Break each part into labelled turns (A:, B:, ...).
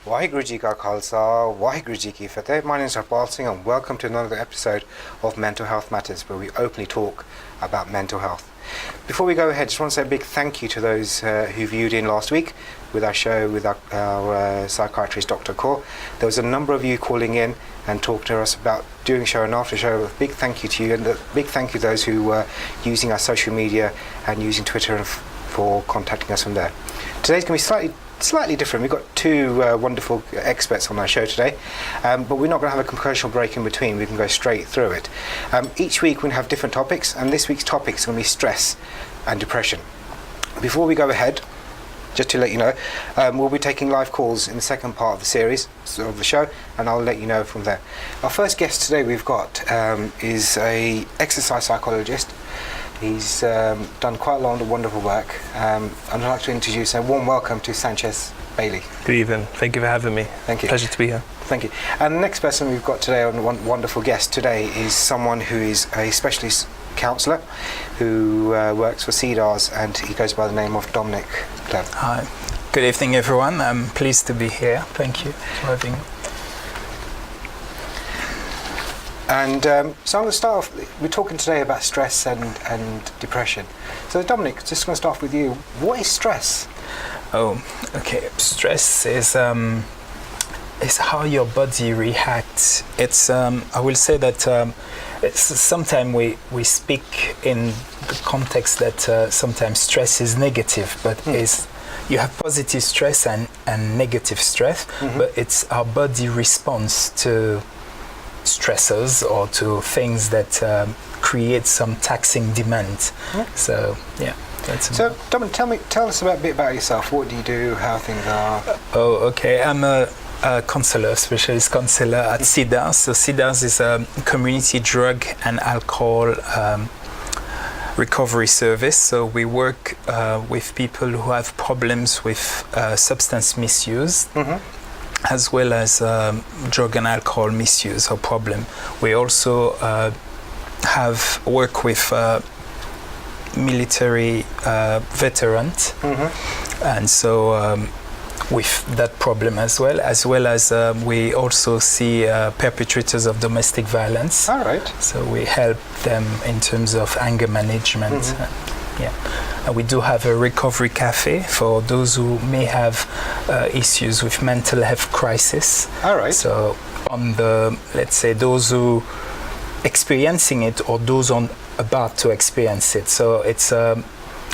A: Waheguru Ji Ka Khalsa, Waheguru Ji Ki Fateh. My name is Harpal Singh and welcome to another episode of Mental Health Matters, where we openly talk about mental health. Before we go ahead, just want to say a big thank you to those who viewed in last week with our show with our psychiatrist, Dr. Kaur. There was a number of you calling in and talking to us about doing show and after show. A big thank you to you, and a big thank you to those who were using our social media and using Twitter for contacting us from there. Today's going to be slightly different. We've got two wonderful experts on our show today, but we're not going to have a commercial break in between. We can go straight through it. Each week we're going to have different topics, and this week's topic is going to be stress and depression. Before we go ahead, just to let you know, we'll be taking live calls in the second part of the series of the show, and I'll let you know from there. Our first guest today we've got is a exercise psychologist. He's done quite a lot of wonderful work. I'd like to introduce a warm welcome to Sanchez Bailey.
B: Good evening. Thank you for having me.
A: Thank you.
B: Pleasure to be here.
A: Thank you. And the next person we've got today, one wonderful guest today, is someone who is a specialist counsellor who works for CEDARS, and he goes by the name of Dominic Clem.
C: Hi. Good evening, everyone. I'm pleased to be here. Thank you for having me.
A: And so I'm going to start off, we're talking today about stress and depression. So Dominic, just going to start off with you. What is stress?
C: Oh, okay. Stress is how your body reacts. It's I will say that sometimes we speak in the context that sometimes stress is negative, but you have positive stress and negative stress, but it's our body response to stressors or to things that create some taxing demand. So yeah, that's
A: so Dominic, tell us a bit about yourself. What do you do? How things are?
C: Oh, okay. I'm a counselor, specialist counselor at CEDARS. So CEDARS is a community drug and alcohol recovery service. So we work with people who have problems with substance misuse, as well as drug and alcohol misuse or problem. We also have work with military veterans, and so with that problem as well as we also see perpetrators of domestic violence.
A: All right.
C: So we help them in terms of anger management. We do have a recovery cafe for those who may have issues with mental health crisis.
A: All right.
C: So on the, let's say, those who experiencing it or those on about to experience it. So it's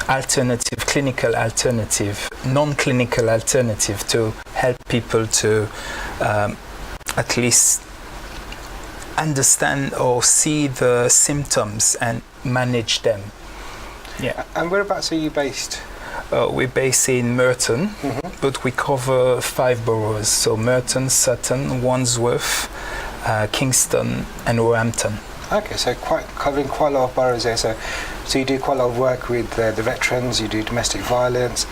C: alternative, clinical alternative, non-clinical alternative to help people to at least understand or see the symptoms and manage them. Yeah.
A: And whereabouts are you based?
C: We're based in Merton, but we cover 5 boroughs. So Merton, Sutton, Wandsworth, Kingston and Roehampton.
A: Okay, so covering quite a lot of boroughs there. So you do quite a lot of work with the veterans, you do domestic violence,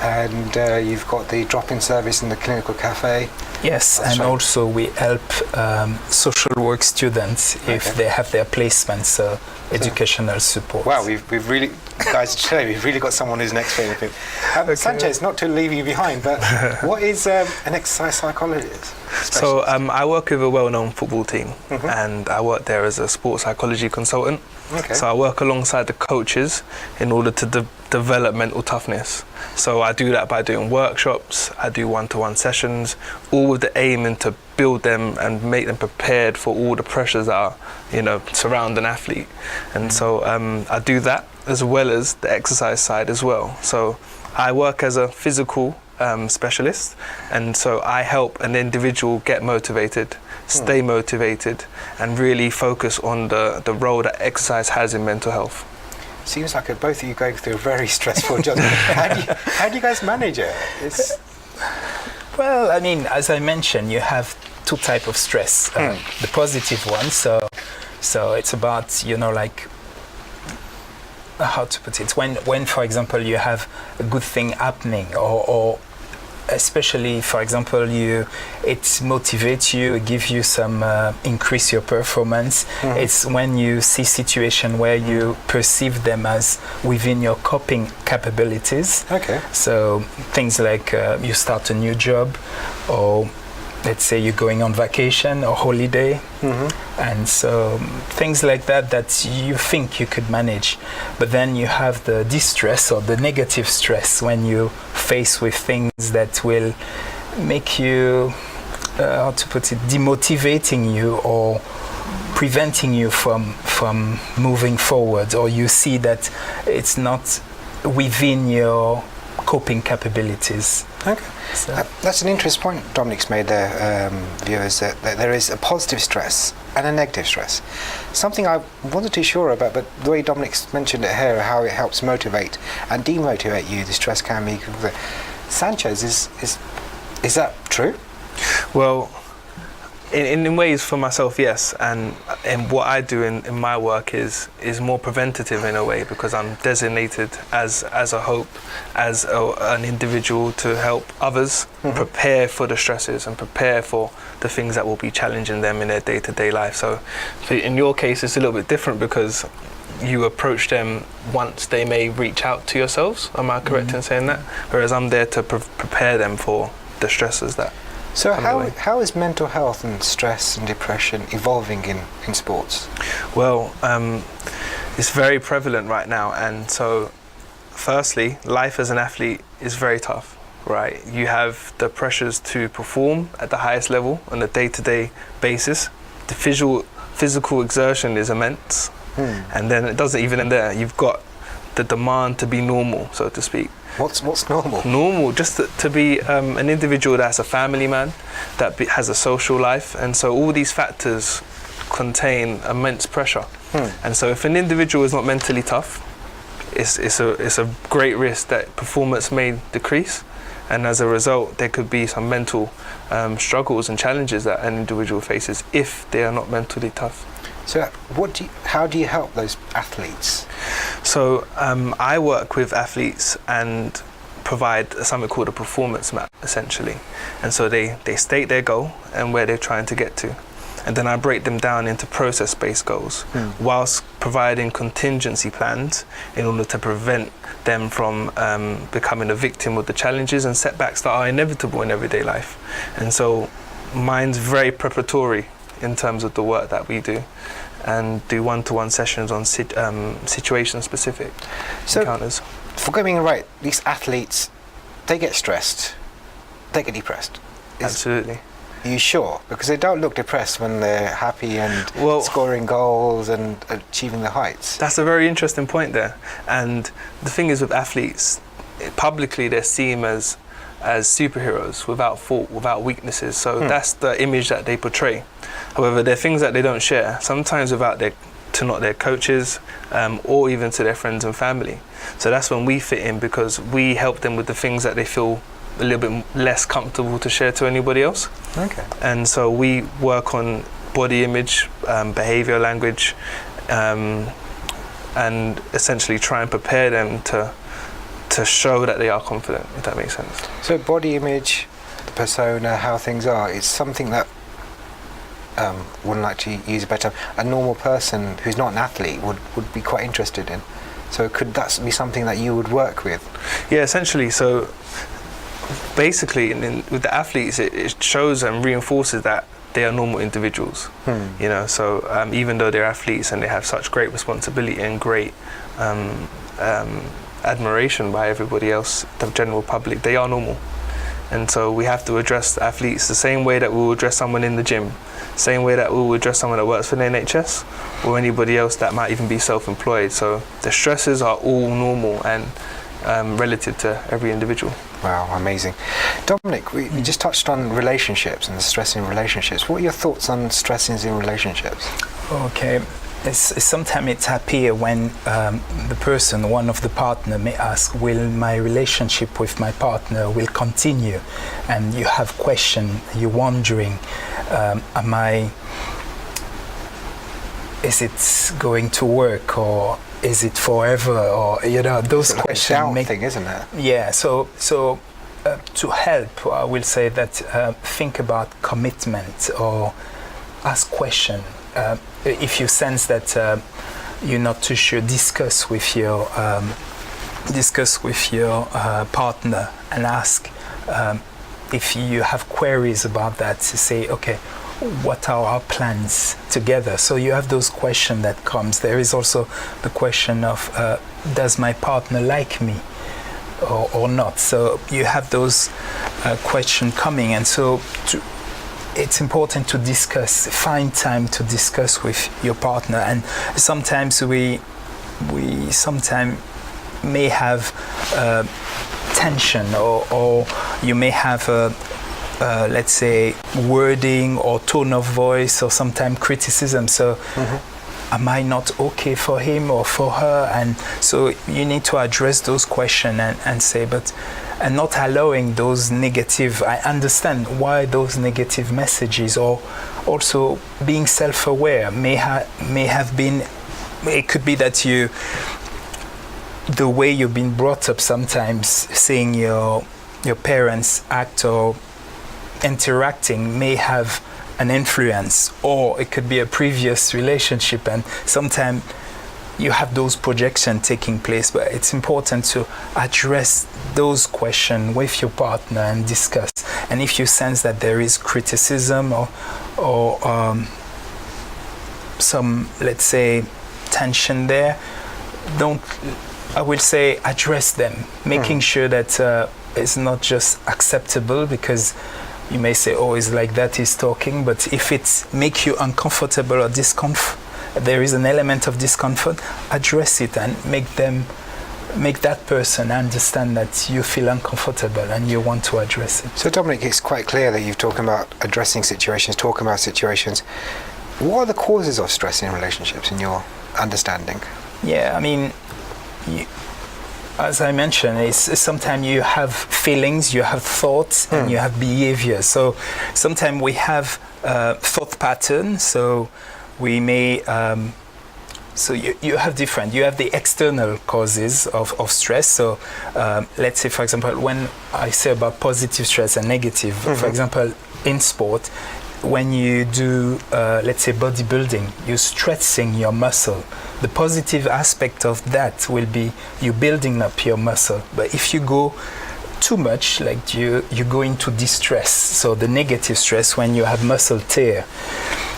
A: and you've got the drop-in service in the clinical cafe.
C: Yes, that's and right. Also we help social work students if they have their placements, educational support.
A: Wow, we've really, guys, today we've really got someone who's an expert in it. Sanchez, not to leave you behind, but what is an exercise psychologist?
B: So I work with a well-known football team, and I work there as a sports psychology consultant.
A: Okay.
B: So I work alongside the coaches in order to develop mental toughness. So I do that by doing workshops, I do one-to-one sessions, all with the aim to build them and make them prepared for all the pressures that are, surround an athlete. And so I do that as well as the exercise side as well. So I work as a physical specialist, and so I help an individual get motivated, stay motivated, and really focus on the role that exercise has in mental health.
A: Seems like both of you going through a very stressful job. How do you guys manage it?
C: Well, I mean, as I mentioned, you have 2 types of stress. The positive one, so it's about, like, how to put it, when for example you have a good thing happening or especially, for example, it motivates you, it gives you some increase your performance. It's when you see situation where you perceive them as within your coping capabilities.
A: Okay.
C: So things like you start a new job, or let's say you're going on vacation or holiday, and so things like that you think you could manage, but then you have the distress or the negative stress when you face with things that will make you, how to put it, demotivating you or preventing you from moving forward, or you see that it's not within your coping capabilities.
A: Okay.
C: So.
A: That's an interesting point Dominic's made there, viewers, that there is a positive stress and a negative stress. Something I wasn't too sure about, but the way Dominic's mentioned it here, how it helps motivate and demotivate you, the stress can be... Sanchez, is that true?
B: Well, in ways for myself, yes, and what I do in my work is more preventative in a way, because I'm designated as a hope, as an individual to help others prepare for the stresses and prepare for the things that will be challenging them in their day-to-day life. So in your case, it's a little bit different because you approach them once they may reach out to yourselves. Am I correct in saying that? Whereas I'm there to prepare them for the stresses that...
A: So how is mental health and stress and depression evolving in sports?
B: Well, it's very prevalent right now, and so firstly, life as an athlete is very tough, right? You have the pressures to perform at the highest level on a day-to-day basis. The physical exertion is immense, and then it doesn't even end there. You've got the demand to be normal, so to speak.
A: What's normal?
B: Normal, just to be an individual that's a family man, that has a social life, and so all these factors contain immense pressure. And so if an individual is not mentally tough, it's a great risk that performance may decrease, and as a result there could be some mental struggles and challenges that an individual faces if they are not mentally tough.
A: So how do you help those athletes?
B: So I work with athletes and provide something called a performance map, essentially. And so they state their goal and where they're trying to get to. And then I break them down into process-based goals, whilst providing contingency plans in order to prevent them from becoming a victim of the challenges and setbacks that are inevitable in everyday life. And so mine's very preparatory in terms of the work that we do, and do one-to-one sessions on situation-specific encounters.
A: For getting it right, these athletes, they get stressed, they get depressed.
B: Absolutely.
A: Are you sure? Because they don't look depressed when they're happy and scoring goals and achieving the heights.
B: That's a very interesting point there. And the thing is with athletes, publicly they're seen as superheroes without fault, without weaknesses. So that's the image that they portray. However, there are things that they don't share, sometimes without their coaches or even to their friends and family. So that's when we fit in, because we help them with the things that they feel a little bit less comfortable to share to anybody else.
A: Okay.
B: And so we work on body image, behavior, language, and essentially try and prepare them to show that they are confident, if that makes sense.
A: So body image, the persona, how things are, it's something that wouldn't like to use a better, a normal person who's not an athlete would be quite interested in. So could that be something that you would work with? Yeah,
B: essentially. So basically, with the athletes, it shows and reinforces that they are normal individuals. You know, so even though they're athletes and they have such great responsibility and great admiration by everybody else, the general public, they are normal. And so we have to address athletes the same way that we will address someone in the gym, same way that we will address someone that works for the NHS or anybody else that might even be self-employed. So the stresses are all normal and relative to every individual.
A: Wow, amazing. Dominic, we just touched on relationships and the stress in relationships. What are your thoughts on stresses in relationships?
C: Okay. Sometimes it's happier when the person, one of the partner, may ask, will my relationship with my partner will continue? And you have question, you're wondering, is it going to work, or is it forever, or those
A: it's
C: questions
A: like a doubt thing, isn't it?
C: Yeah, so to help, I will say that think about commitment or ask question. If you sense that you're not too sure, discuss with your partner and ask if you have queries about that. To say, okay, what are our plans together? So you have those questions that comes. There is also the question of does my partner like me or not? So you have those questions coming, and so it's important to discuss, find time to discuss with your partner. And sometimes we sometimes may have tension, or you may have let's say wording or tone of voice, or sometimes criticism. So am I not okay for him or for her? And so you need to address those questions and say, and not allowing those negative, I understand why those negative messages, or also being self-aware may have been, it could be that the way you've been brought up, sometimes seeing your parents act or interacting may have an influence, or it could be a previous relationship, and sometimes you have those projections taking place. But it's important to address those questions with your partner and discuss. And if you sense that there is criticism or some, let's say, tension there, I will say address them, making sure that it's not just acceptable, because you may say, oh, it's like that, he's talking. But if it makes you uncomfortable or there is an element of discomfort, address it and make that person understand that you feel uncomfortable and you want to address it.
A: So Dominic, it's quite clear that you're talking about addressing situations, talking about situations. What are the causes of stress in relationships in your understanding?
C: Yeah, I mean, as I mentioned, it's sometimes you have feelings, you have thoughts, and you have behavior. So sometimes we have thought patterns. So we may, so you have the external causes of stress. So let's say, for example, when I say about positive stress and negative, for example, in sport, when you do, let's say, bodybuilding, you're stretching your muscle. The positive aspect of that will be you building up your muscle. But if you go too much, like you go into distress. So the negative stress when you have muscle tear.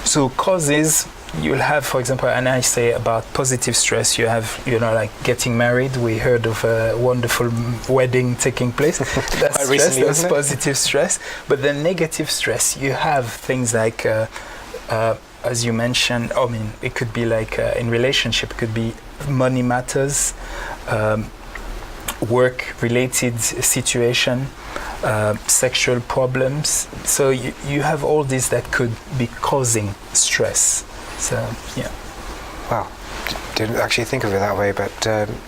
C: So causes, you'll have, for example, and I say about positive stress, you have, like getting married. We heard of a wonderful wedding taking place. That's stress, recently, that's positive stress. But the negative stress, you have things like, as you mentioned, I mean, it could be like in relationship, it could be money matters, work-related situation, sexual problems. So you have all these that could be causing stress. So, yeah.
A: Wow. Didn't actually think of it that way, but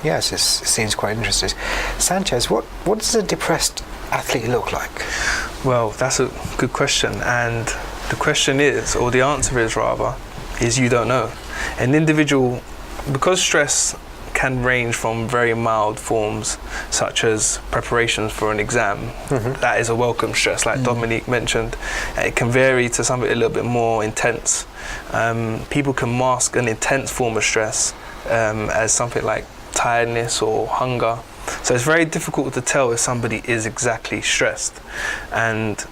A: yes, it seems quite interesting. Sanchez, what does a depressed athlete look like?
B: Well, that's a good question, and the question is, or the answer is rather, is you don't know. An individual, because stress can range from very mild forms, such as preparations for an exam, that is a welcome stress, like Dominique mentioned. It can vary to something a little bit more intense. People can mask an intense form of stress as something like tiredness or hunger. So it's very difficult to tell if somebody is exactly stressed. And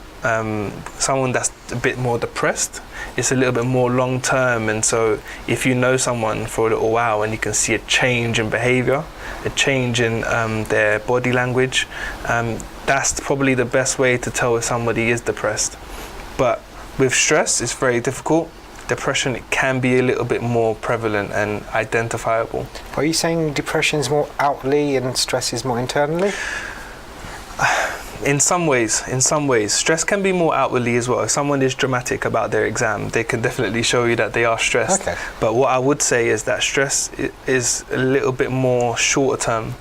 B: someone that's a bit more depressed, it's a little bit more long term. And so if you know someone for a little while and you can see a change in behavior, a change in their body language, that's probably the best way to tell if somebody is depressed. But with stress, it's very difficult. Depression, it can be a little bit more prevalent and identifiable.
A: Are you saying depression is more outwardly and stress is more internally?
B: In some ways. Stress can be more outwardly as well. If someone is dramatic about their exam, they can definitely show you that they are stressed.
A: Okay.
B: But what I would say is that stress is a little bit more shorter term,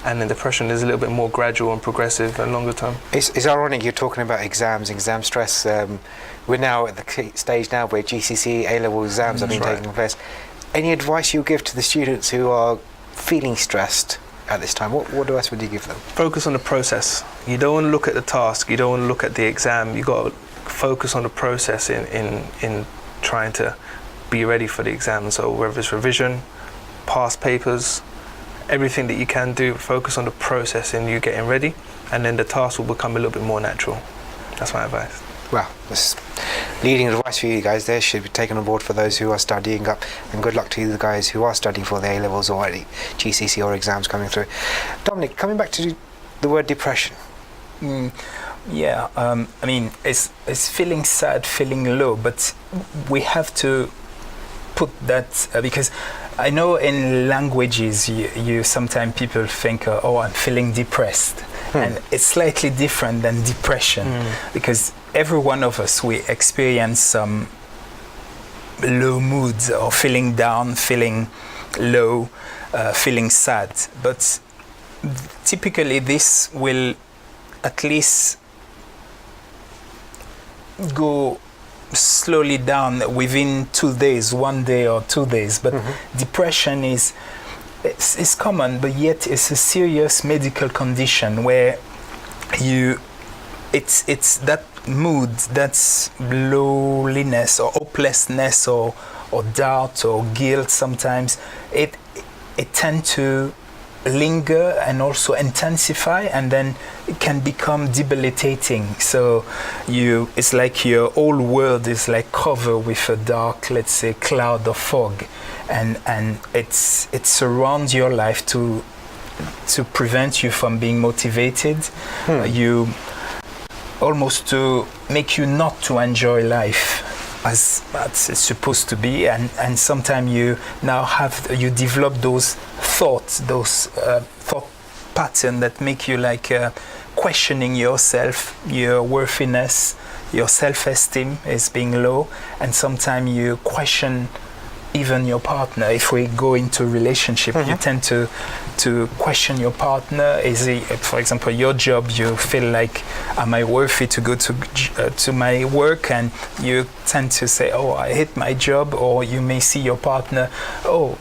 B: and then depression is a little bit more gradual and progressive and longer term.
A: It's ironic you're talking about exam stress. We're now at the stage now where GCSE A-level exams have been taking place. Any advice you give to the students who are feeling stressed at this time? What advice would you give them?
B: Focus on the process. You don't want to look at the task. You don't want to look at the exam. You got to focus on the process in trying to be ready for the exam. So whether it's revision, past papers, everything that you can do, focus on the process in you getting ready, and then the task will become a little bit more natural. That's my advice.
A: Well, this leading advice for you guys there should be taken on board for those who are studying up, and good luck to the guys who are studying for their A-levels or any GCSE or exams coming through. Dominic, coming back to the word depression.
C: I mean, it's feeling sad, feeling low, but we have to put that because I know in languages you sometimes people think, oh, I'm feeling depressed, and it's slightly different than depression because every one of us, we experience some low moods or feeling down, feeling low, feeling sad, but typically this will at least go slowly down within 2 days, 1 day or 2 days. But depression is common, but yet it's a serious medical condition where it's that mood, that's loneliness or hopelessness or doubt or guilt. Sometimes it tends to linger and also intensify, and then it can become debilitating. So it's like your whole world is like covered with a dark, let's say, cloud or fog, and it surrounds your life to prevent you from being motivated. You almost to make you not to enjoy life as it's supposed to be, and sometimes you develop those thoughts, thought pattern that make you like questioning yourself, your worthiness, your self-esteem is being low, and sometimes you question even your partner. If we go into a relationship, you tend to question your partner. Is it, for example, your job, you feel like, am I worthy to go to my work? And you tend to say, oh, I hate my job. Or you may see your partner, oh,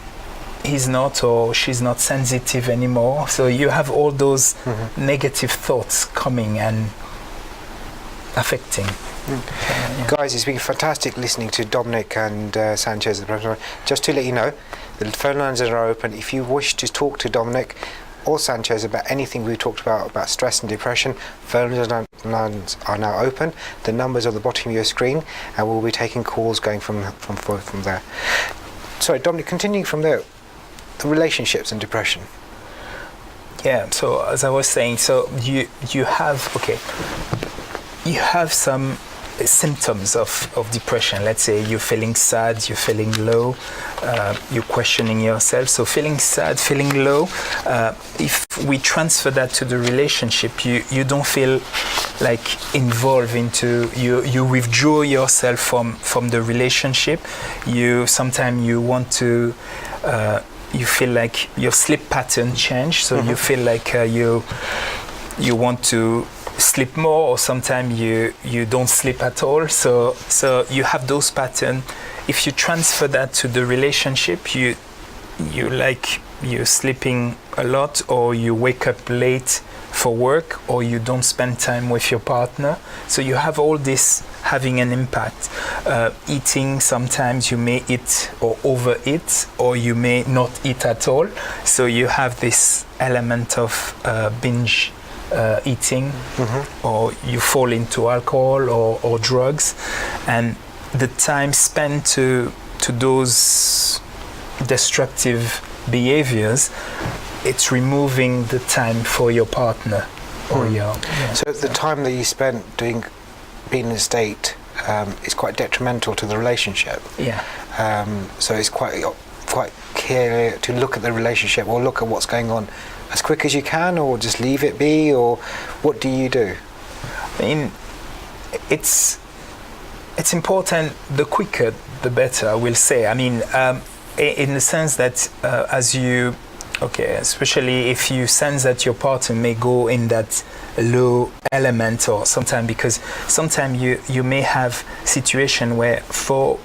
C: he's not or she's not sensitive anymore. So you have all those negative thoughts coming and affecting.
A: Guys, it's been fantastic listening to Dominic and Sanchez. Just to let you know, the phone lines are open. If you wish to talk to Dominic or Sanchez about anything we talked about stress and depression, phone lines are now open. The number's on the bottom of your screen, and we'll be taking calls going from there. Sorry, Dominic, continuing from there, the relationships and depression.
C: Yeah, so as I was saying, so you have some symptoms of depression. Let's say you're feeling sad, you're feeling low, you're questioning yourself. So feeling sad, feeling low, if we transfer that to the relationship, you don't feel like involved into, you withdraw yourself from the relationship. Sometimes you want to, you feel like your sleep pattern change. So you feel like you want to sleep more, or sometimes you don't sleep at all. So you have those patterns. If you transfer that to the relationship, you're sleeping a lot, or you wake up late for work, or you don't spend time with your partner. So you have all this having an impact. Eating, sometimes you may eat or overeat, or you may not eat at all. So you have this element of binge eating, or you fall into alcohol or drugs, and the time spent to those destructive behaviors, it's removing the time for your partner or your. Yeah.
A: So the time that you spent being in a state is quite detrimental to the relationship.
C: Yeah.
A: So it's quite clear to look at the relationship, or look at what's going on as quick as you can, or just leave it be, or what do you do?
C: I mean, it's important. The quicker, the better, I will say. I mean, in the sense that especially if you sense that your partner may go in that low element, or sometimes, because sometimes you may have situation where for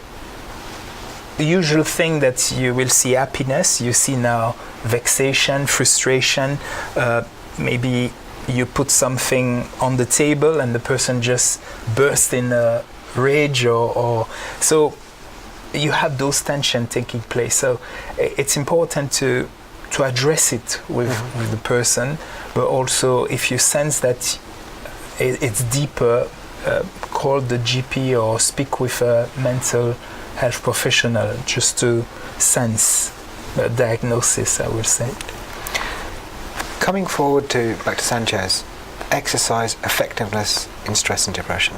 C: the usual thing that you will see happiness, you see now vexation, frustration, maybe you put something on the table and the person just bursts in a rage or so you have those tension taking place. So it's important to address it with the person, but also if you sense that it's deeper, call the GP or speak with a mental health professional just to sense the diagnosis, I would say.
A: Coming forward back to Sanchez, exercise effectiveness in stress and depression.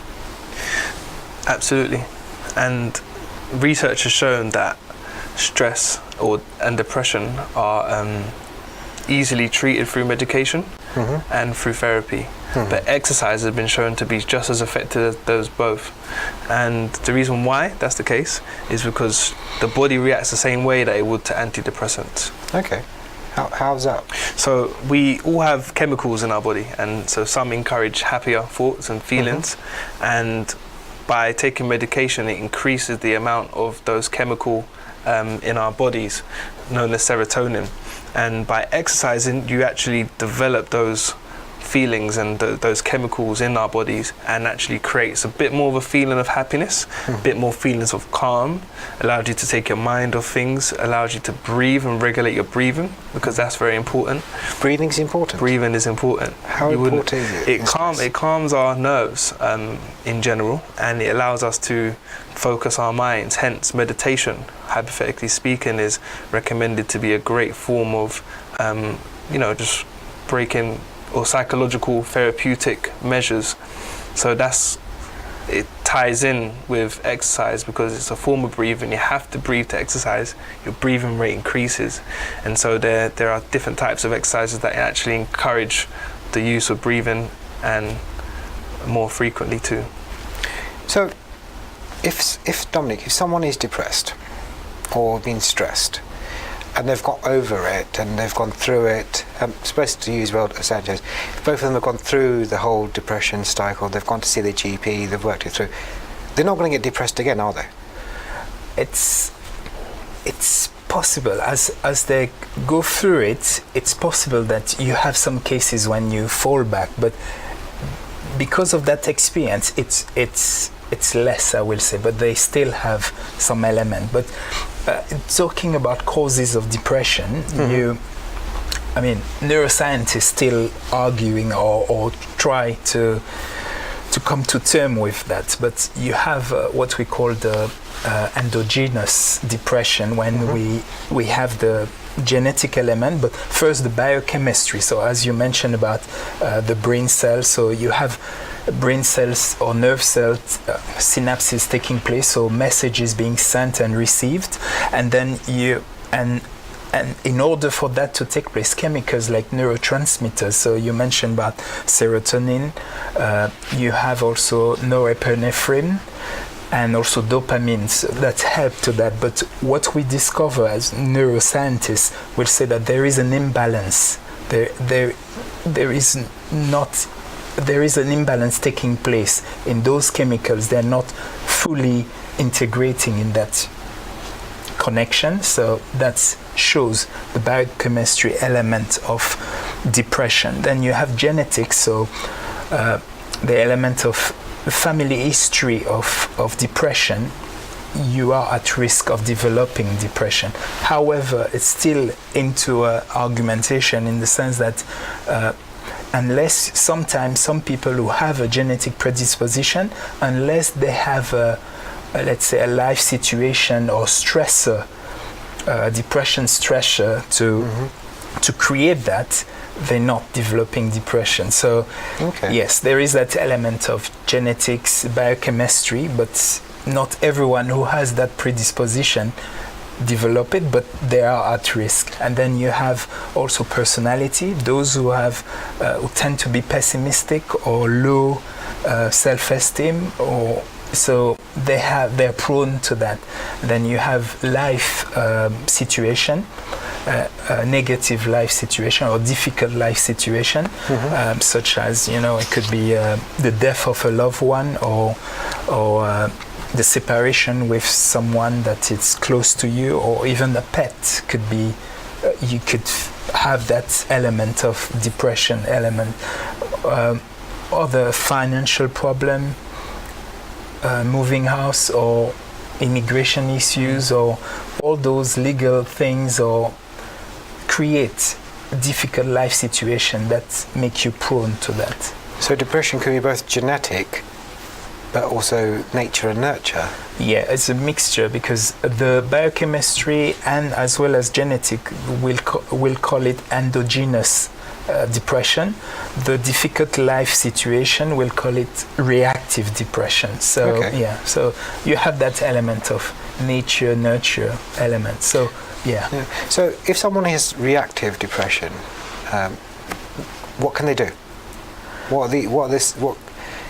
B: Absolutely. And research has shown that stress and depression are easily treated through medication and through therapy. But exercise has been shown to be just as effective as those both. And the reason why that's the case is because the body reacts the same way that it would to antidepressants.
A: Okay. How's that?
B: So we all have chemicals in our body, and so some encourage happier thoughts and feelings, and by taking medication it increases the amount of those chemical in our bodies known as serotonin, and by exercising you actually develop those feelings and those chemicals in our bodies, and actually creates a bit more of a feeling of happiness, a bit more feelings of calm, allows you to take your mind off things, allows you to breathe and regulate your breathing, because that's very important.
A: Breathing's important?
B: Breathing is important.
A: How important is it?
B: It calms our nerves in general, and it allows us to focus our minds. Hence meditation, hypothetically speaking, is recommended to be a great form of just breaking or psychological therapeutic measures. So it ties in with exercise because it's a form of breathing. You have to breathe to exercise. Your breathing rate increases, and so there are different types of exercises that actually encourage the use of breathing, and more frequently too.
A: So if Dominic, if someone is depressed or been stressed and they've got over it and they've gone through it, I'm supposed to use well Sanchez, both of them have gone through the whole depression cycle, they've gone to see their GP, they've worked it through, they're not going to get depressed again, are they?
C: It's possible. As they go through it, it's possible that you have some cases when you fall back, but because of that experience, it's less, I will say, but they still have some element. But talking about causes of depression, neuroscientists still arguing or try to come to term with that. But you have what we call the endogenous depression, when we have the genetic element, but first the biochemistry. So as you mentioned about the brain cells, so you have brain cells or nerve cells, synapses taking place, so messages being sent and received, and then and in order for that to take place, chemicals like neurotransmitters, so you mentioned about serotonin, you have also norepinephrine and also dopamine, so that help to that. But what we discover as neuroscientists will say that there is an imbalance. There is an imbalance taking place in those chemicals. They're not fully integrating in that connection. So that shows the biochemistry element of depression. Then you have genetics, so the element of family history of depression, you are at risk of developing depression. However, it's still into argumentation in the sense that unless sometimes some people who have a genetic predisposition, unless they have let's say a life situation or stressor, depression stressor to create that, they're not developing depression. So yes, there is that element of genetics, biochemistry, but not everyone who has that predisposition develop it, but they are at risk. And then you have also personality, those who have who tend to be pessimistic or low self-esteem, or so they're prone to that. Then you have life situation, negative life situation or difficult life situation, such as it could be the death of a loved one, or the separation with someone that is close to you, or even a pet could be, you could have that element of depression element. Other financial problem, moving house, or immigration issues, or all those legal things, or create difficult life situation that make you prone to that.
A: So depression can be both genetic, but also nature and nurture.
C: Yeah, it's a mixture, because the biochemistry and as well as genetic will call it endogenous depression. The difficult life situation will call it reactive depression. So so you have that element of nature nurture element. So yeah.
A: So if someone has reactive depression, what can they do? What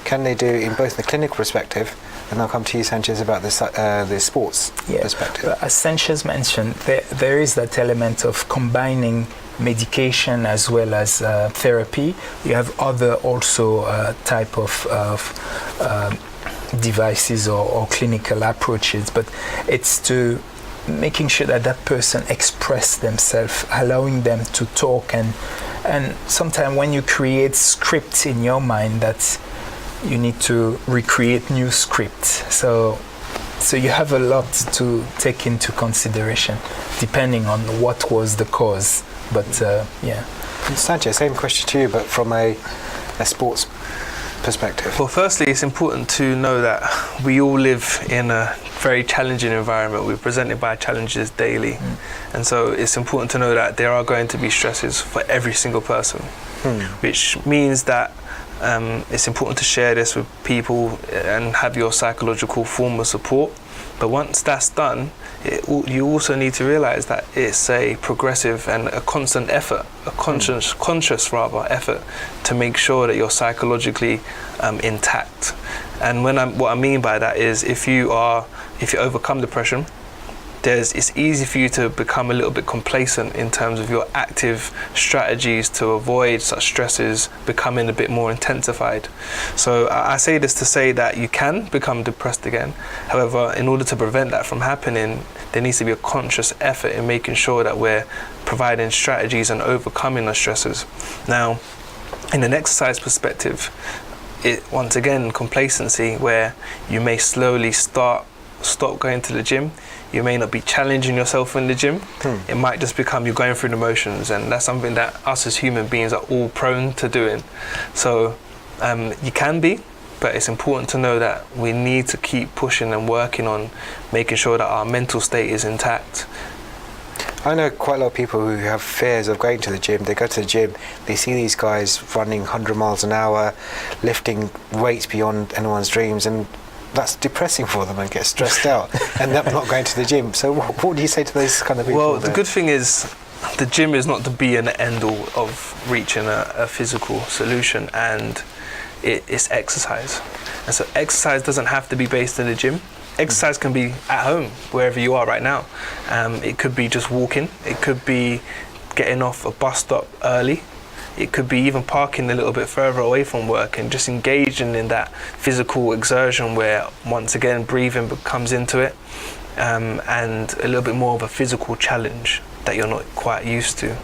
A: can they do in both the clinical perspective, and I'll come to you, Sanchez, about the sports perspective.
C: As Sanchez mentioned, there is that element of combining medication as well as therapy. You have other also type of devices or clinical approaches, but it's to making sure that that person express themselves, allowing them to talk, and sometimes when you create scripts in your mind, that you need to recreate new scripts. So you have a lot to take into consideration depending on what was the cause. But
A: Sanchez, same question to you, but from a sports perspective.
B: Well, firstly, it's important to know that we all live in a very challenging environment. We're presented by challenges daily, and so it's important to know that there are going to be stresses for every single person, which means that it's important to share this with people and have your psychological form of support. But once that's done, you also need to realize that it's a progressive and a constant effort, a conscious effort to make sure that you're psychologically intact. And what I mean by that is, if you overcome depression, it's easy for you to become a little bit complacent in terms of your active strategies to avoid such stresses becoming a bit more intensified. So I say this to say that you can become depressed again. However, in order to prevent that from happening, there needs to be a conscious effort in making sure that we're providing strategies and overcoming those stresses. Now, in an exercise perspective, once again, complacency, where you may slowly stop going to the gym. You may not be challenging yourself in the gym. It might just become you're going through the motions, and that's something that us as human beings are all prone to doing. So you can be, but it's important to know that we need to keep pushing and working on making sure that our mental state is intact.
A: I know quite a lot of people who have fears of going to the gym. They go to the gym, they see these guys running 100 miles an hour, lifting weights beyond anyone's dreams, and that's depressing for them and get stressed out and they're not going to the gym. So what do you say to those kind of people?
B: Well, the good thing is the gym is not the be and end all of reaching a physical solution, and it's exercise. And so exercise doesn't have to be based in the gym. Exercise can be at home, wherever you are right now. It could be just walking. It could be getting off a bus stop early. It could be even parking a little bit further away from work and just engaging in that physical exertion where, once again, breathing comes into it, and a little bit more of a physical challenge that you're not quite used to.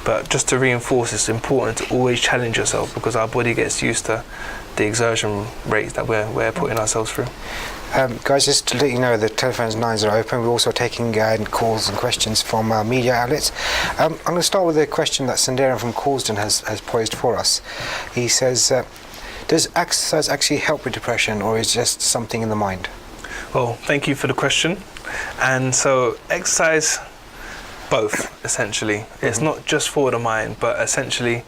B: But just to reinforce, it's important to always challenge yourself, because our body gets used to the exertion rates that we're putting ourselves through.
A: Guys, just to let you know, the telephone lines are open. We're also taking calls and questions from our media outlets. I'm going to start with a question that Sanderan from Causden has posed for us. He says, does exercise actually help with depression, or is it just something in the mind?
B: Well, thank you for the question. And so exercise, both, essentially. It's not just for the mind, but essentially,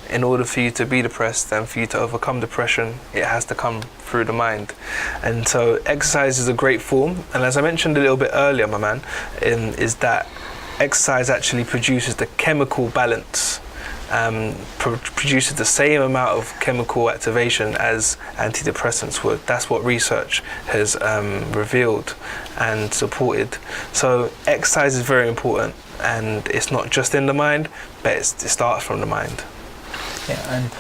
B: in order for you to be depressed and for you to overcome depression, it has to come through the mind. And so exercise is a great form. And as I mentioned a little bit earlier, my man, is that exercise actually produces the chemical balance, produces the same amount of chemical activation as antidepressants would. That's what research has revealed and supported. So exercise is very important, and it's not just in the mind, but it starts from the mind.
C: Yeah, and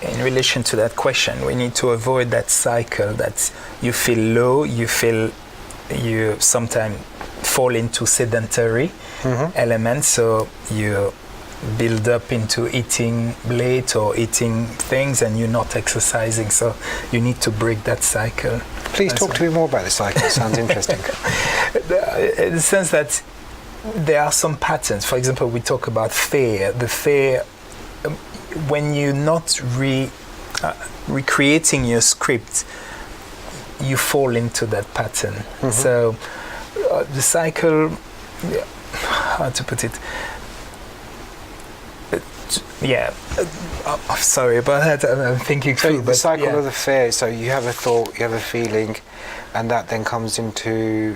C: in relation to that question, we need to avoid that cycle that you feel low, you sometimes fall into sedentary elements, so you build up into eating late or eating things and you're not exercising, so you need to break that cycle.
A: Please talk to me more about the cycle. It sounds interesting.
C: In the sense that there are some patterns. For example, we talk about fear. The fear, when you're not recreating your script, you fall into that pattern. So the cycle, how to put it? I'm sorry about that. I'm thinking through.
A: The cycle of the fear. So you have a thought, you have a feeling, and that then comes into.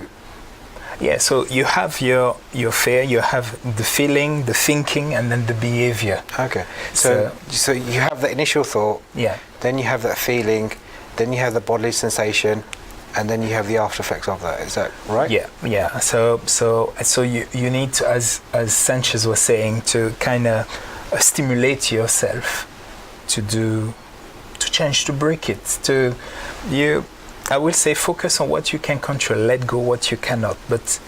C: Yeah. So you have your fear, you have the feeling, the thinking, and then the behavior.
A: Okay. So you have the initial thought.
C: Yeah.
A: Then you have that feeling. Then you have the bodily sensation, and then you have the after effects of that. Is that right?
C: Yeah. So you need to, as Sanchez was saying, to kind of stimulate yourself to change, to break it. I will say focus on what you can control, let go what you cannot, but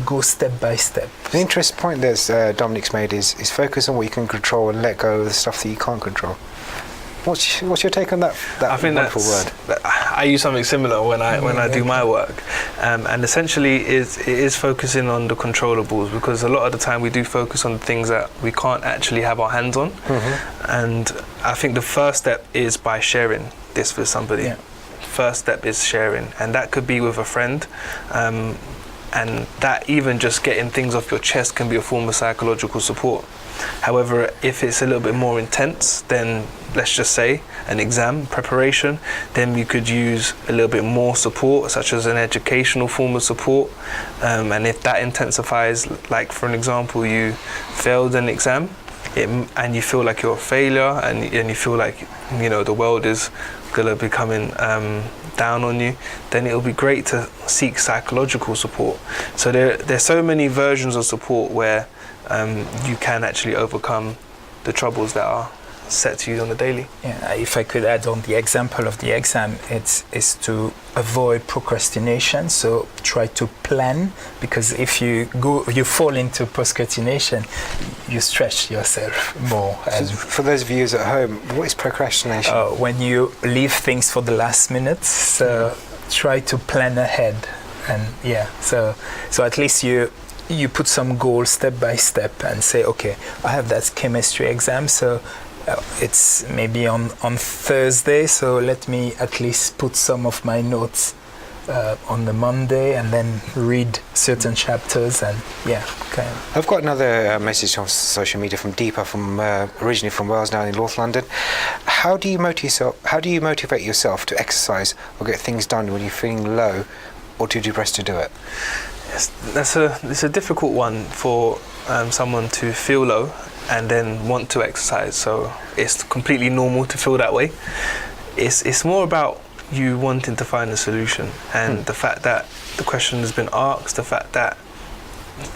C: go step by step.
A: The interesting point that Dominic's made is focus on what you can control and let go of the stuff that you can't control. What's your take on that
B: I think
A: wonderful word?
B: I use something similar when I do my work, and essentially it is focusing on the controllables, because a lot of the time we do focus on things that we can't actually have our hands on, and I think the first step is by sharing this with somebody. Yeah. First step is sharing, and that could be with a friend, and that even just getting things off your chest can be a form of psychological support. However, if it's a little bit more intense, then let's just say an exam preparation, then you could use a little bit more support, such as an educational form of support. And if that intensifies, like for an example, you failed an exam and you feel like you're a failure, and you feel like, you know, the world is gonna be coming down on you, then it'll be great to seek psychological support. So there's so many versions of support where you can actually overcome the troubles that are set to you on the daily.
C: Yeah, if I could add on the example of the exam, it's to avoid procrastination. So try to plan, because if you fall into procrastination, you stretch yourself more.
A: So for those viewers at home, what is procrastination?
C: When you leave things for the last minute, so try to plan ahead, and so at least you put some goals step by step and say, okay, I have that chemistry exam, so it's maybe on Thursday, so let me at least put some of my notes on the Monday and then read certain chapters, and
A: I've got another message on social media from Deepa, from originally from Wales, now in North London. How do you motivate yourself to exercise or get things done when you're feeling low or too depressed to do it?
B: Yes, it's a difficult one for someone to feel low and then want to exercise. So it's completely normal to feel that way. It's more about you wanting to find a solution, and the fact that the question has been asked, the fact that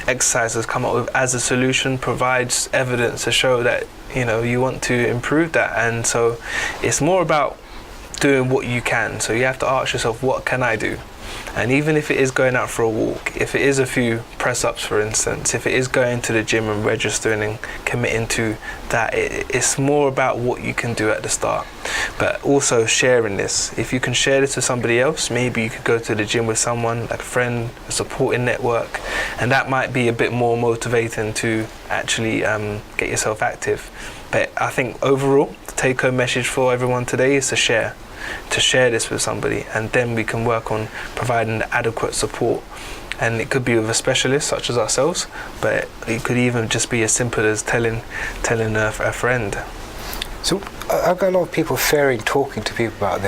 B: exercise has come up with as a solution provides evidence to show that, you know, you want to improve that. And so it's more about doing what you can. So you have to ask yourself, what can I do? And even if it is going out for a walk, if it is a few press-ups, for instance, if it is going to the gym and registering and committing to that, it's more about what you can do at the start. But also sharing this. If you can share this with somebody else, maybe you could go to the gym with someone, like a friend, a supporting network, and that might be a bit more motivating to actually get yourself active. But I think overall, the take-home message for everyone today is to share this with somebody, and then we can work on providing the adequate support. And it could be with a specialist such as ourselves, but it could even just be as simple as telling a friend.
A: So I've got a lot of people fearing talking to people about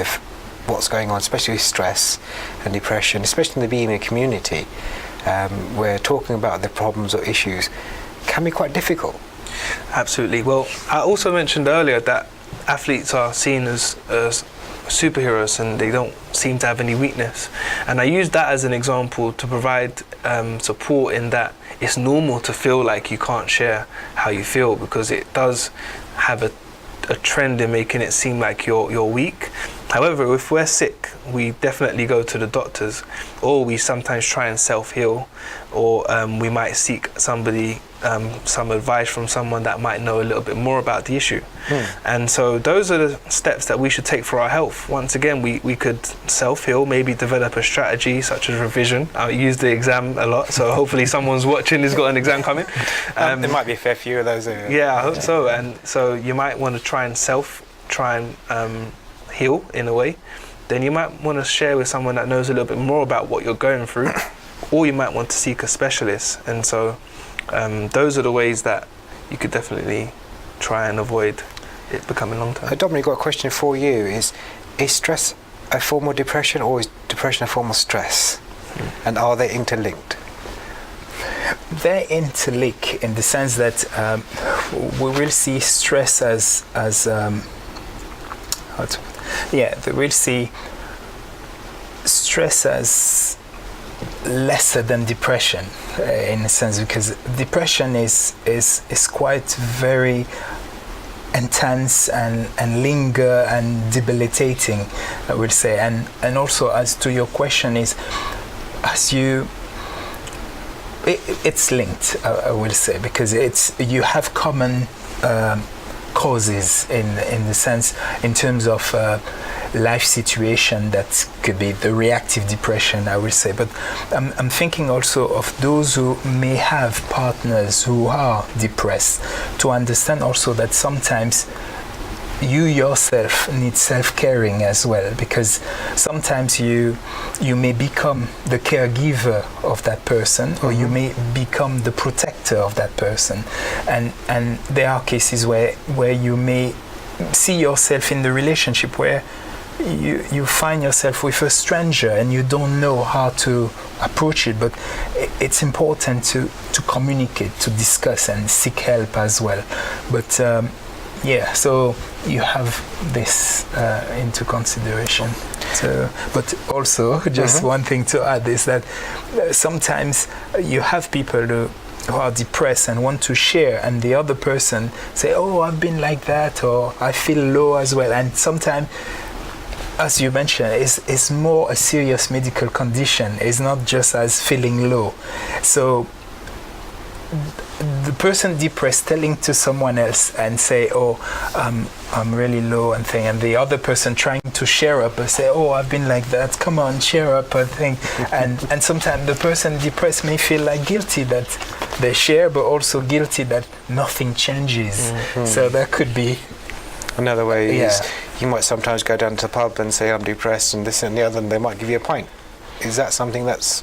A: what's going on, especially with stress and depression, especially in the BME community, where talking about the problems or issues can be quite difficult.
B: Absolutely. Well, I also mentioned earlier that athletes are seen as superheroes, and they don't seem to have any weakness. And I use that as an example to provide support, in that it's normal to feel like you can't share how you feel, because it does have a a trend in making it seem like you're weak. However, if we're sick, we definitely go to the doctors, or we sometimes try and self-heal, or we might seek somebody, some advice from someone that might know a little bit more about the issue. And so those are the steps that we should take for our health. Once again, we could self-heal, maybe develop a strategy such as revision. I use the exam a lot, so hopefully someone's watching who's got an exam coming.
A: There might be a fair few of those.
B: Yeah, I hope so. And so you might want to try and heal in a way. Then you might want to share with someone that knows a little bit more about what you're going through, or you might want to seek a specialist. And so those are the ways that you could definitely try and avoid it becoming long term.
A: Dominic, got a question for you. Is stress a form of depression, or is depression a form of stress? And are they interlinked?
C: They're interlinked in the sense that we will see stress they will see stress as lesser than depression in a sense, because depression is quite very intense and linger and debilitating, I would say. And also, as to your question, is it's linked, I will say, because you have common causes in the sense, in terms of life situation that could be the reactive depression, I will say. But I'm thinking also of those who may have partners who are depressed, to understand also that sometimes you yourself need self-caring as well, because sometimes you may become the caregiver of that person, or you may become the protector of that person, and there are cases where you may see yourself in the relationship where you find yourself with a stranger and you don't know how to approach it, but it's important to communicate, to discuss and seek help as well. But so you have this into consideration. So, but also, just one thing to add is that sometimes you have people who are depressed and want to share, and the other person say, "Oh, I've been like that," or "I feel low as well." And sometimes, as you mentioned, it's more a serious medical condition. It's not just as feeling low. So the person depressed telling to someone else and say, "Oh, I'm really low," and thing, and the other person trying to share up and say, "Oh, I've been like that, come on, share up," and thing, and sometimes the person depressed may feel like guilty that they share, but also guilty that nothing changes. So that could be
A: another way. Is you might sometimes go down to the pub and say, "I'm depressed," and this and the other, and they might give you a pint. Is that something that's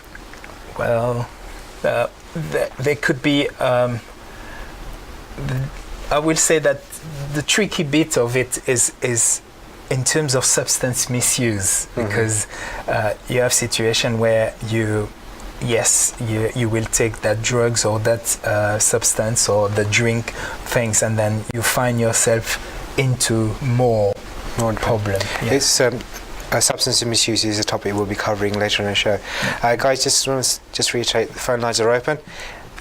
C: there could be, I will say that the tricky bit of it is in terms of substance misuse, because you have situation where you will take that drugs or that substance or the drink things, and then you find yourself into more problem.
A: It's substance misuse is a topic we'll be covering later in the show. Guys, just reiterate, the phone lines are open.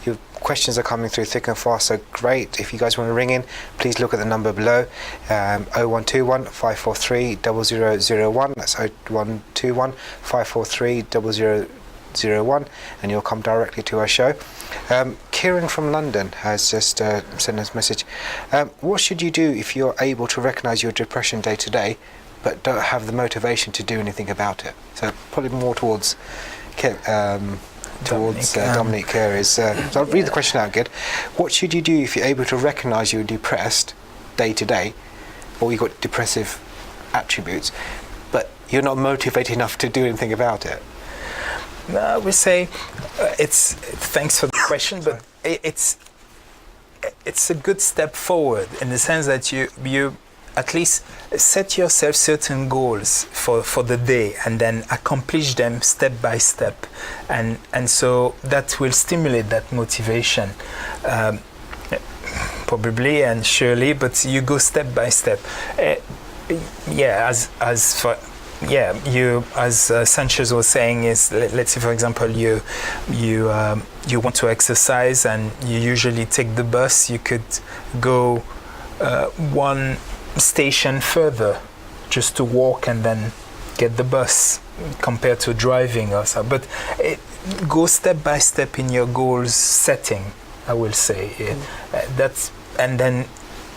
A: Your questions are coming through thick and fast, so great. If you guys want to ring in, please look at the number below, 0121 543 0001. That's 0121 543 0001, and you'll come directly to our show. Kieran from London has just sent us a message. What should you do if you're able to recognise your depression day to day, but don't have the motivation to do anything about it? So probably more towards Dominic here. So I'll read the question out again. What should you do if you're able to recognise you're depressed day to day, or you've got depressive attributes, but you're not motivated enough to do anything about it?
C: I would say thanks for the question, but it's a good step forward in the sense that you at least set yourself certain goals for the day, and then accomplish them step by step, and so that will stimulate that motivation, probably and surely, but you go step by step. As Sanchez was saying, is let's say, for example, you want to exercise and you usually take the bus. You could go station further just to walk and then get the bus compared to driving or so. But go step by step in your goals setting, I will say. And then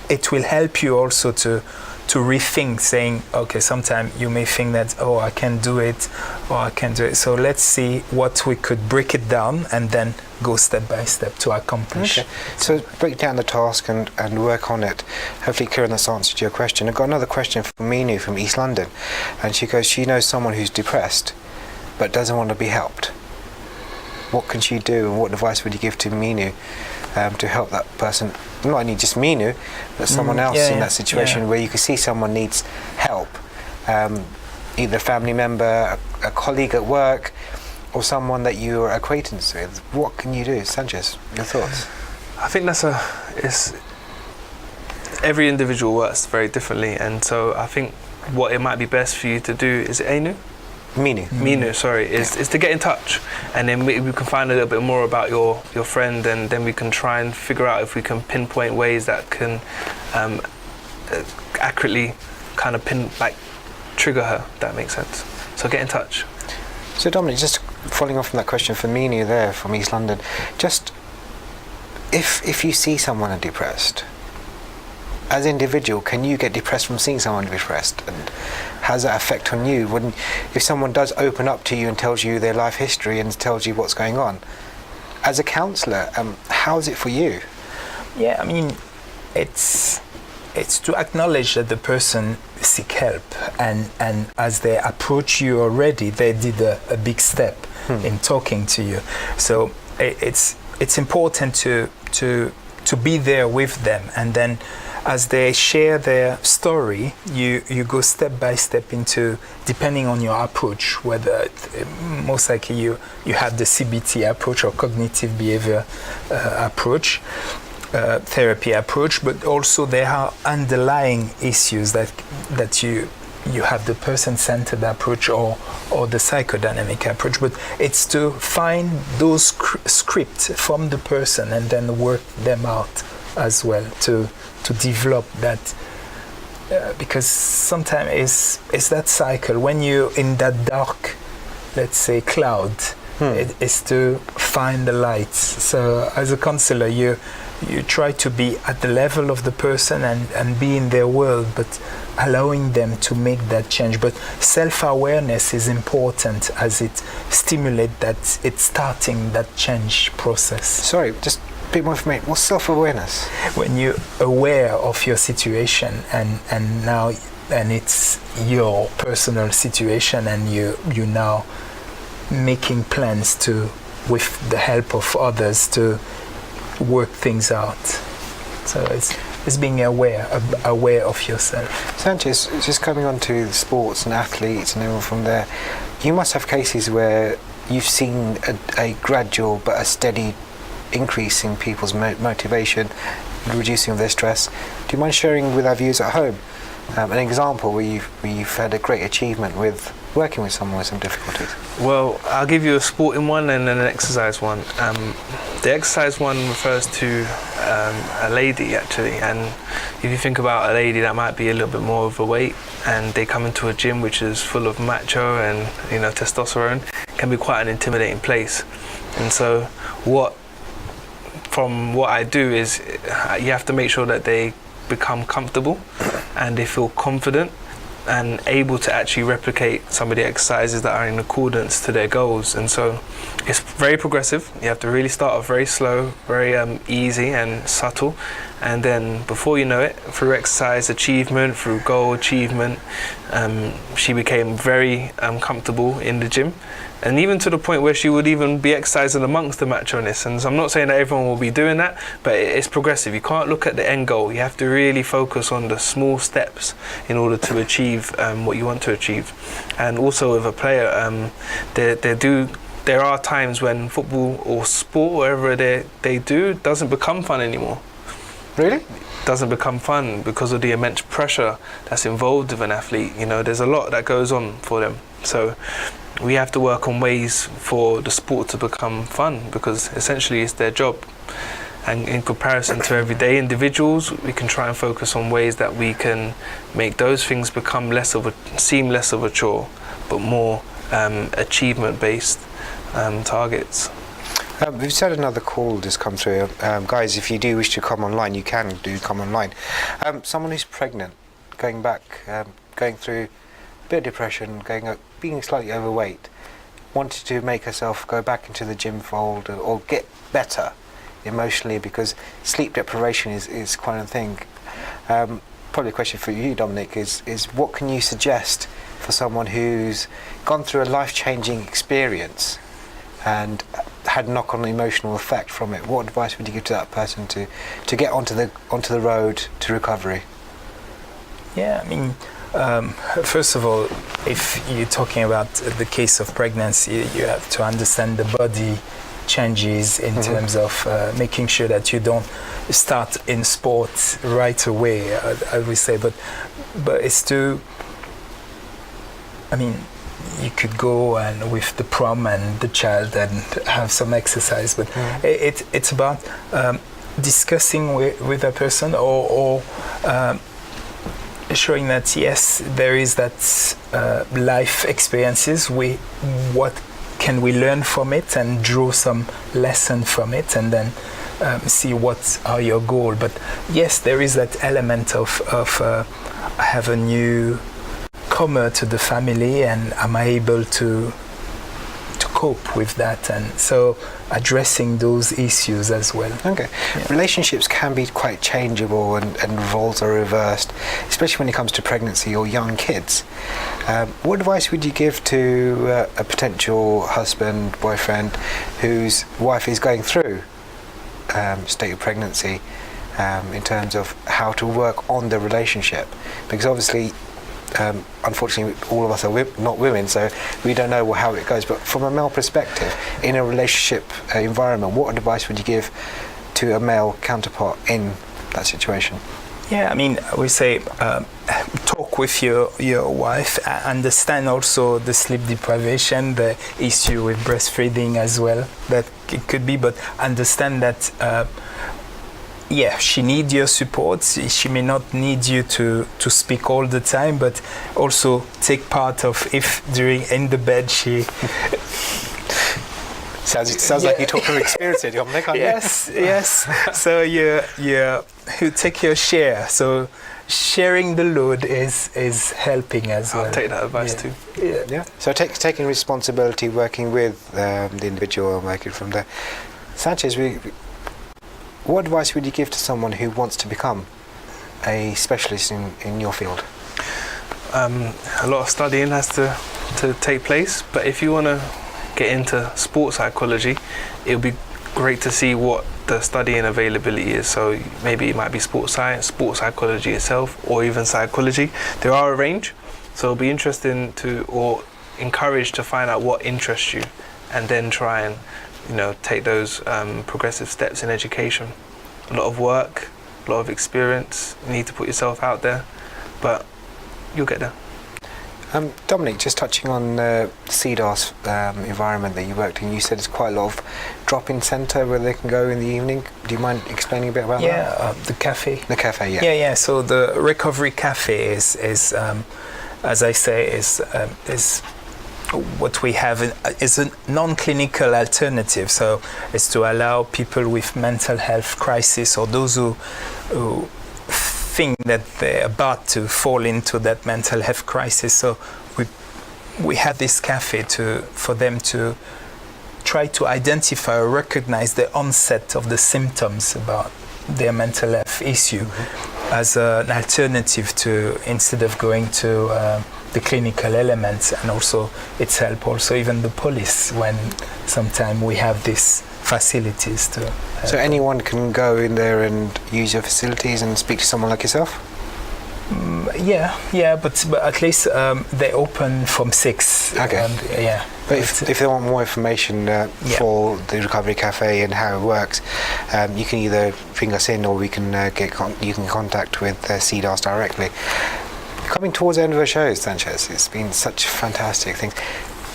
C: it will help you also to rethink, saying, okay, sometimes you may think that, oh, I can do it, or I can do it. So let's see what we could break it down and then go step by step to accomplish.
A: Okay. So break down the task and work on it. Hopefully, Kieran, that's answered your question. I've got another question from Minu from East London. And she goes, she knows someone who's depressed but doesn't want to be helped. What can she do, and what advice would you give to Minu to help that person? Not only just Minu, but someone else in that situation where you can see someone needs help, either a family member, a colleague at work, or someone that you're acquaintance with. What can you do? Sanchez, your thoughts?
B: I think every individual works very differently, and so I think what it might be best for you to do is Minu, sorry, is to get in touch, and then we can find a little bit more about your friend, and then we can try and figure out if we can pinpoint ways that can accurately kind of trigger her, if that makes sense. So get in touch.
A: So Dominic, just following off from that question for Minu there from East London, just if you see someone depressed, as an individual, can you get depressed from seeing someone depressed? And how does that affect on you? If someone does open up to you and tells you their life history and tells you what's going on, as a counsellor, how is it for you?
C: Yeah, I mean, it's to acknowledge that the person seek help, and as they approach you already, they did a big step in talking to you. So it's important to be there with them, and then as they share their story, you go step by step into, depending on your approach, whether most likely you have the CBT approach or cognitive behavior approach, therapy approach, but also there are underlying issues that you have the person-centered approach or the psychodynamic approach, but it's to find those scripts from the person and then work them out as well to develop that, because sometimes it's that cycle when you're in that dark, let's say, cloud. It is to find the light. So as a counselor, you try to be at the level of the person and be in their world, but allowing them to make that change. But self-awareness is important as it stimulates that, it's starting that change process.
A: Sorry, just a bit more information. What's self-awareness?
C: When you're aware of your situation and it's your personal situation, and you now making plans to, with the help of others, to work things out. So it's being aware of yourself.
A: Sanchez, just coming on to the sports and athletes and everyone from there, you must have cases where you've seen a gradual but a steady increase in people's motivation, reducing of their stress. Do you mind sharing with our viewers at home an example where you've had a great achievement with working with someone with some difficulties?
B: Well, I'll give you a sporting one and then an exercise one. The exercise one refers to a lady, actually, and if you think about a lady that might be a little bit more overweight and they come into a gym which is full of macho and testosterone, can be quite an intimidating place. And so what I do is you have to make sure that they become comfortable and they feel confident and able to actually replicate some of the exercises that are in accordance to their goals. And so it's very progressive. You have to really start off very slow, very easy and subtle, and then before you know it, through exercise achievement, through goal achievement, she became very comfortable in the gym, and even to the point where she would even be exercising amongst the macho-ness. And so I'm not saying that everyone will be doing that, but it's progressive. You can't look at the end goal. You have to really focus on the small steps in order to achieve what you want to achieve. And also with a player, there are times when football or sport, whatever they do, doesn't become fun anymore.
A: Really?
B: Doesn't become fun because of the immense pressure that's involved with an athlete. There's a lot that goes on for them. So we have to work on ways for the sport to become fun, because essentially it's their job. And in comparison to everyday individuals, we can try and focus on ways that we can make those things become seem less of a chore, but more achievement-based targets.
A: We've had another call just come through. Guys, if you do wish to come online, you can come online. Someone who's pregnant, going through a bit of depression, being slightly overweight, wanted to make herself go back into the gym fold or get better emotionally, because sleep deprivation is quite a thing. Probably a question for you, Dominic, is what can you suggest for someone who's gone through a life-changing experience and had knock-on emotional effect from it? What advice would you give to that person to get onto the road to recovery?
C: Yeah, I mean, first of all, if you're talking about the case of pregnancy, you have to understand the body changes in terms of making sure that you don't start in sport right away, I would say, but it's you could go and with the prom and the child and have some exercise, but it's about discussing with a person or showing that yes, there is that life experiences. What can we learn from it and draw some lesson from it, and then see what are your goal. But yes, there is that element of I have a new comer to the family, and am I able to cope with that? And so addressing those issues as well.
A: Okay. Yeah. Relationships can be quite changeable and roles are reversed, especially when it comes to pregnancy or young kids. What advice would you give to a potential husband, boyfriend, whose wife is going through state of pregnancy, in terms of how to work on the relationship? Because obviously, unfortunately, all of us are not women, so we don't know how it goes. But from a male perspective, in a relationship environment, what advice would you give to a male counterpart in that situation?
C: Yeah, I mean, we say talk with your wife, understand also the sleep deprivation, the issue with breastfeeding as well, that it could be, but understand that she needs your support. She may not need you to speak all the time, but also take part of if in the bed she...
A: Sounds like you talk from experience, Dominic.
C: Yes. So you take your share. So sharing the load is helping as well.
B: I'll take that advice too.
A: Yeah. So taking responsibility, working with the individual and working from there. Sanchez, what advice would you give to someone who wants to become a specialist in your field?
B: A lot of studying has to take place, but if you want to get into sports psychology, it would be great to see what the studying availability is. So maybe it might be sports science, sports psychology itself, or even psychology. There are a range, so it'll be interesting or encouraged to find out what interests you, and then try and take those progressive steps in education. A lot of work, a lot of experience. You need to put yourself out there, but you'll get there.
A: Dominic, just touching on the CDAS environment that you worked in, you said it's quite a lot of drop-in centre where they can go in the evening. Do you mind explaining a bit about that?
C: Yeah, the cafe.
A: The cafe, yeah.
C: Yeah. So the recovery cafe is as I say, is what we have is a non-clinical alternative. So it's to allow people with mental health crisis, or those who think that they're about to fall into that mental health crisis. So we have this cafe for them to try to identify or recognize the onset of the symptoms about their mental health issue as an alternative to, instead of going to the clinical elements. And also it's help also even the police when sometimes we have these facilities to help.
A: So anyone can go in there and use your facilities and speak to someone like yourself?
C: But at least they open from 6.
A: Okay. But if they want more information for the Recovery Cafe and how it works, you can either bring us in, or we can you can contact with CDAS directly. Coming towards the end of the show, Sanchez, it's been such fantastic things.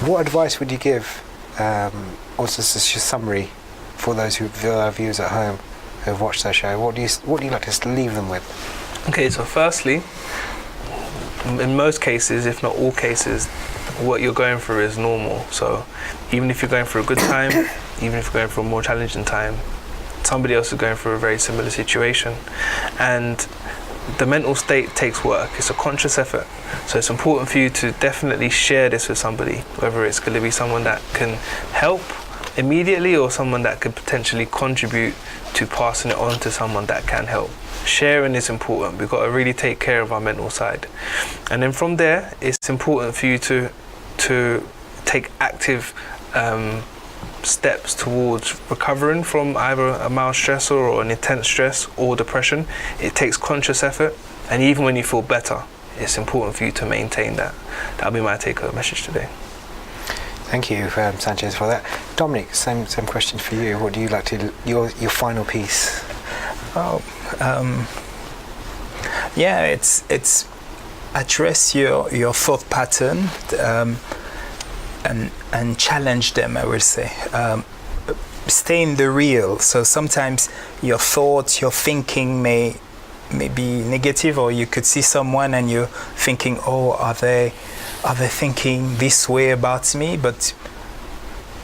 A: What advice would you give, also just a summary for those viewers at home, who've watched our show, what do you like to leave them with?
B: Okay, so firstly, in most cases, if not all cases, what you're going through is normal. So even if you're going through a good time, even if you're going through a more challenging time, somebody else is going through a very similar situation. And the mental state takes work. It's a conscious effort. So it's important for you to definitely share this with somebody, whether it's going to be someone that can help immediately or someone that could potentially contribute to passing it on to someone that can help. Sharing is important. We've got to really take care of our mental side. And then from there, it's important for you to take active steps towards recovering from either a mild stressor or an intense stress or depression. It takes conscious effort, and even when you feel better, it's important for you to maintain that. That'll be my take-home message today.
A: Thank you, Sanchez, for that. Dominic, same question for you. What do you like to your final piece?
C: It's address your thought pattern and challenge them, I will say. Stay in the real. So sometimes your thoughts, your thinking may be negative, or you could see someone and you're thinking, oh, are they thinking this way about me? But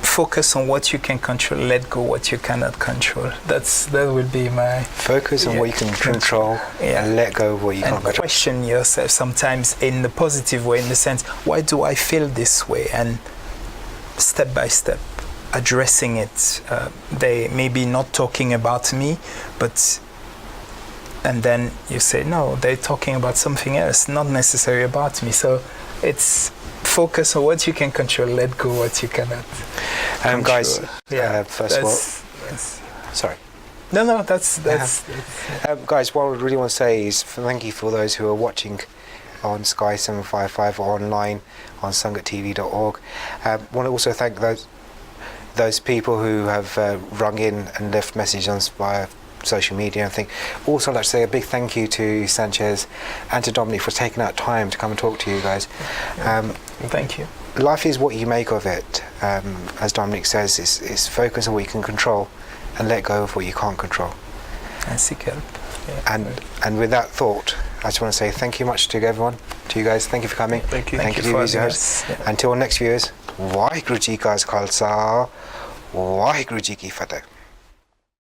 C: focus on what you can control, let go what you cannot control. That would be my
A: focus on what you can control, and let go of what you can't control.
C: Question yourself sometimes in the positive way, in the sense, why do I feel this way? And step by step addressing it. They may be not talking about me, and then you say, no, they're talking about something else, not necessarily about me. So it's focus on what you can control, let go what you cannot control.
A: Guys, first of all, sorry.
C: No, that's
A: guys, what I really want to say is thank you for those who are watching on Sky 755 or online on sangattv.org. Want to also thank those people who have rung in and left messages on via social media and things. Also, I'd like to say a big thank you to Sanchez and to Dominic for taking out time to come and talk to you guys.
C: Thank you.
A: Life is what you make of it. As Dominic says, it's focus on what you can control and let go of what you can't control.
C: And seek help. Yeah.
A: And with that thought, I just want to say thank you much to everyone, to you guys. Thank you for coming.
B: Thank you.
A: Thank you to you hosts. Until next viewers, Waheguru Ji Ka Khalsa, Waheguru Ji Ki Fateh.